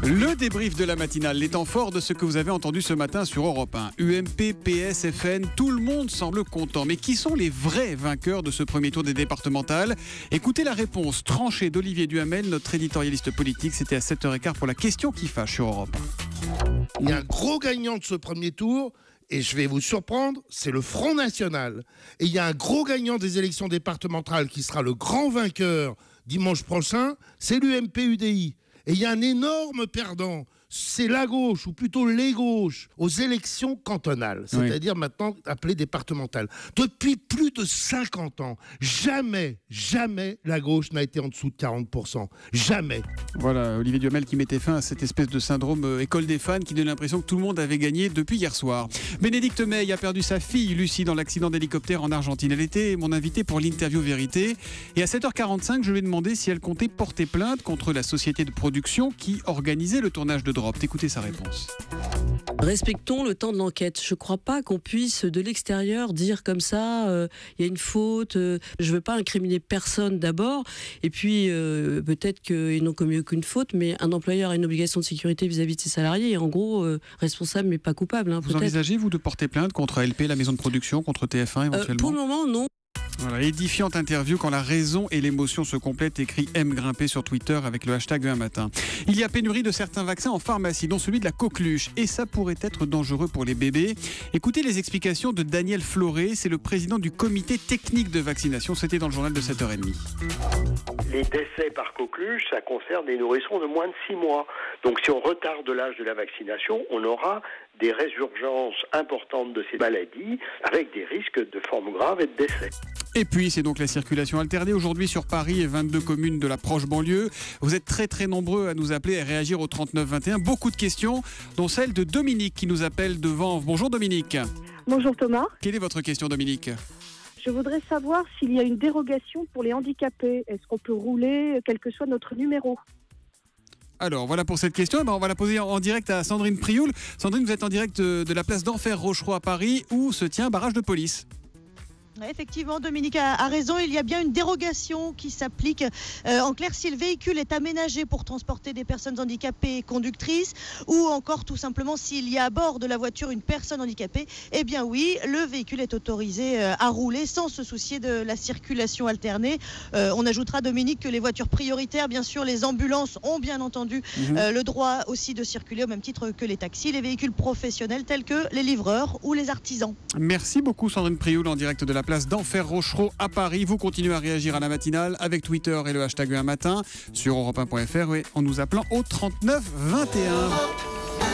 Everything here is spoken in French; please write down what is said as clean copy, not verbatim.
Le débrief de la matinale, les temps forts de ce que vous avez entendu ce matin sur Europe 1. UMP, PS, FN, tout le monde semble content. Mais qui sont les vrais vainqueurs de ce premier tour des départementales? Écoutez la réponse tranchée d'Olivier Duhamel, notre éditorialiste politique. C'était à 7h15 pour la question qui fâche sur Europe 1. Il y a un gros gagnant de ce premier tour. Et je vais vous surprendre, c'est le Front National. Et il y a un gros gagnant des élections départementales qui sera le grand vainqueur dimanche prochain, c'est l'UMP-UDI. Et il y a un énorme perdant, c'est la gauche, ou plutôt les gauches, aux élections cantonales, c'est-à-dire maintenant appelées départementales. Depuis plus de 50 ans, jamais la gauche n'a été en dessous de 40%. Jamais. Voilà, Olivier Duhamel qui mettait fin à cette espèce de syndrome école des fans qui donne l'impression que tout le monde avait gagné depuis hier soir. Bénédicte May a perdu sa fille Lucie dans l'accident d'hélicoptère en Argentine. Elle était mon invitée pour l'interview Vérité. Et à 7h45, je lui ai demandé si elle comptait porter plainte contre la société de production qui organisait le tournage de Drop. Écoutez sa réponse. Respectons le temps de l'enquête. Je ne crois pas qu'on puisse de l'extérieur dire comme ça, il y a une faute, je ne veux pas incriminer personne d'abord, et puis peut-être qu'ils n'ont commis aucune faute, mais un employeur a une obligation de sécurité vis-à-vis de ses salariés, et en gros, responsable mais pas coupable. Vous envisagez, vous, de porter plainte contre LP, la maison de production, contre TF1 éventuellement? Pour le moment, non. Voilà, édifiante interview quand la raison et l'émotion se complètent, écrit M Grimpé sur Twitter avec le hashtag un matin. Il y a pénurie de certains vaccins en pharmacie, dont celui de la coqueluche, et ça pourrait être dangereux pour les bébés. Écoutez les explications de Daniel Floré, c'est le président du comité technique de vaccination, c'était dans le journal de 7h30. Les décès par coqueluche, ça concerne des nourrissons de moins de 6 mois. Donc si on retarde l'âge de la vaccination, on aura des résurgences importantes de ces maladies avec des risques de formes graves et de décès. Et puis, c'est donc la circulation alternée aujourd'hui sur Paris et 22 communes de la proche banlieue. Vous êtes très nombreux à nous appeler et à réagir au 3921. Beaucoup de questions, dont celle de Dominique qui nous appelle de Vanves. Bonjour Dominique. Bonjour Thomas. Quelle est votre question Dominique? Je voudrais savoir s'il y a une dérogation pour les handicapés. Est-ce qu'on peut rouler quel que soit notre numéro? Alors voilà pour cette question, on va la poser en direct à Sandrine Prioul. Sandrine, vous êtes en direct de la place d'Enfer Rochereau à Paris où se tient un barrage de police. Effectivement, Dominique a raison, il y a bien une dérogation qui s'applique. En clair, si le véhicule est aménagé pour transporter des personnes handicapées conductrices ou encore tout simplement s'il y a à bord de la voiture une personne handicapée, eh bien oui, le véhicule est autorisé à rouler sans se soucier de la circulation alternée. On ajoutera, Dominique, que les voitures prioritaires, bien sûr, les ambulances ont bien entendu le droit aussi de circuler au même titre que les taxis, les véhicules professionnels tels que les livreurs ou les artisans. Merci beaucoup Sandrine Prioul en direct de la place d'Enfer Rochereau à Paris. Vous continuez à réagir à la matinale avec Twitter et le hashtag un matin sur europe1.fr en nous appelant au 39 21.